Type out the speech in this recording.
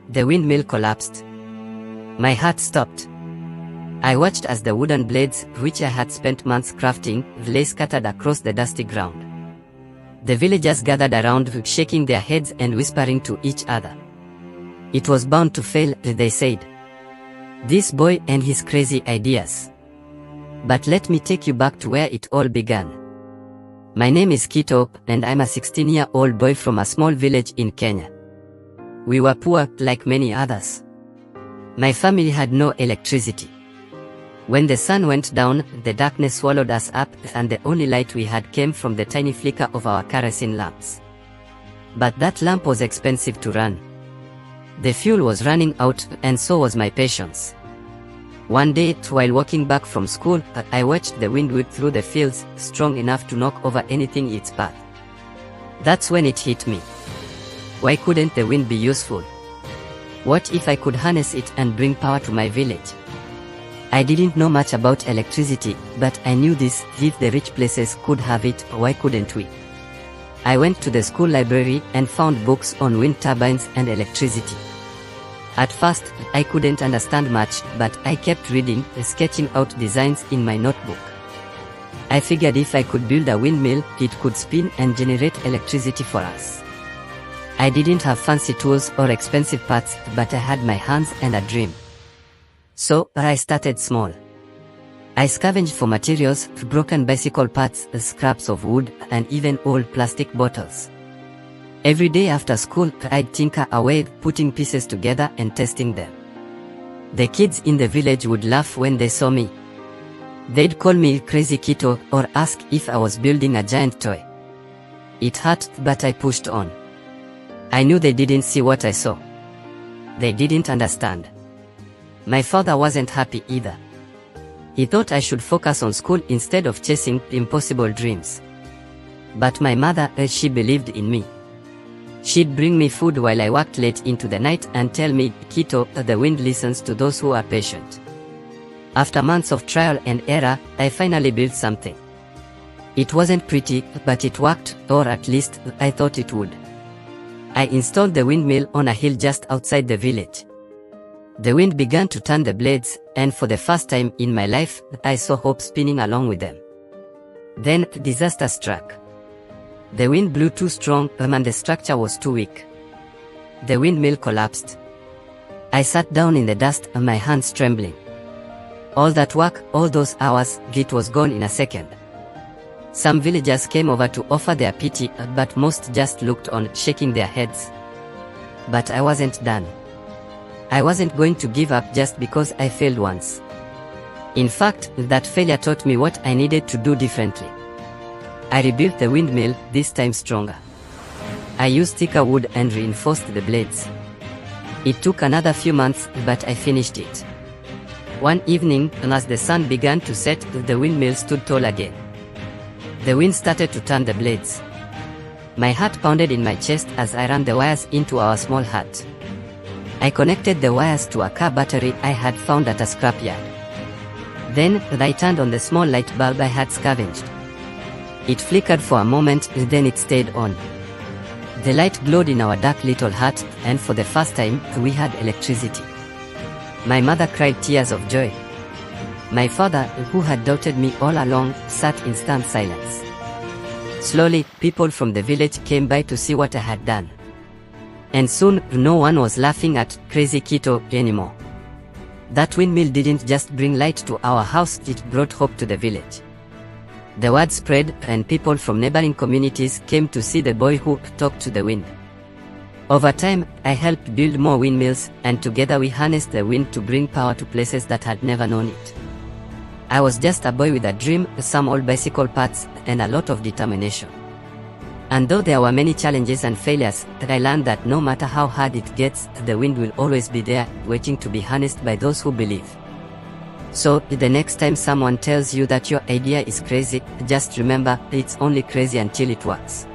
The windmill collapsed. My heart stopped. I watched as the wooden blades, which I had spent months crafting, lay scattered across the dusty ground. The villagers gathered around, shaking their heads and whispering to each other. It was bound to fail, they said. This boy and his crazy ideas. But let me take you back to where it all began. My name is Kito, and I'm a 16-year-old boy from a small village in Kenya. We were poor, like many others. My family had no electricity. When the sun went down, the darkness swallowed us up, and the only light we had came from the tiny flicker of our kerosene lamps. But that lamp was expensive to run. The fuel was running out, and so was my patience. One day, while walking back from school, I watched the wind whip through the fields, strong enough to knock over anything in its path. That's when it hit me. Why couldn't the wind be useful? What if I could harness it and bring power to my village? I didn't know much about electricity, but I knew this: if the rich places could have it, why couldn't we? I went to the school library and found books on wind turbines and electricity. At first, I couldn't understand much, but I kept reading, sketching out designs in my notebook. I figured if I could build a windmill, it could spin and generate electricity for us. I didn't have fancy tools or expensive parts, but I had my hands and a dream. So, I started small. I scavenged for materials, broken bicycle parts, scraps of wood, and even old plastic bottles. Every day after school, I'd tinker away, putting pieces together and testing them. The kids in the village would laugh when they saw me. They'd call me Crazy Kito or ask if I was building a giant toy. It hurt, but I pushed on. I knew they didn't see what I saw. They didn't understand. My father wasn't happy either. He thought I should focus on school instead of chasing impossible dreams. But my mother, she believed in me. She'd bring me food while I worked late into the night and tell me, Kito, the wind listens to those who are patient. After months of trial and error, I finally built something. It wasn't pretty, but it worked, or at least, I thought it would. I installed the windmill on a hill just outside the village. The wind began to turn the blades, and for the first time in my life, I saw hope spinning along with them. Then, disaster struck. The wind blew too strong, and the structure was too weak. The windmill collapsed. I sat down in the dust, my hands trembling. All that work, all those hours, it was gone in a second. Some villagers came over to offer their pity, but most just looked on, shaking their heads. But I wasn't done. I wasn't going to give up just because I failed once. In fact, that failure taught me what I needed to do differently. I rebuilt the windmill, this time stronger. I used thicker wood and reinforced the blades. It took another few months, but I finished it. One evening, as the sun began to set, the windmill stood tall again. The wind started to turn the blades. My heart pounded in my chest as I ran the wires into our small hut. I connected the wires to a car battery I had found at a scrapyard. Then, I turned on the small light bulb I had scavenged. It flickered for a moment, then it stayed on. The light glowed in our dark little hut, and for the first time, we had electricity. My mother cried tears of joy. My father, who had doubted me all along, sat in stunned silence. Slowly, people from the village came by to see what I had done. And soon, no one was laughing at Crazy Kito anymore. That windmill didn't just bring light to our house, it brought hope to the village. The word spread, and people from neighboring communities came to see the boy who talked to the wind. Over time, I helped build more windmills, and together we harnessed the wind to bring power to places that had never known it. I was just a boy with a dream, some old bicycle parts, and a lot of determination. And though there were many challenges and failures, I learned that no matter how hard it gets, the wind will always be there, waiting to be harnessed by those who believe. So, the next time someone tells you that your idea is crazy, just remember, it's only crazy until it works.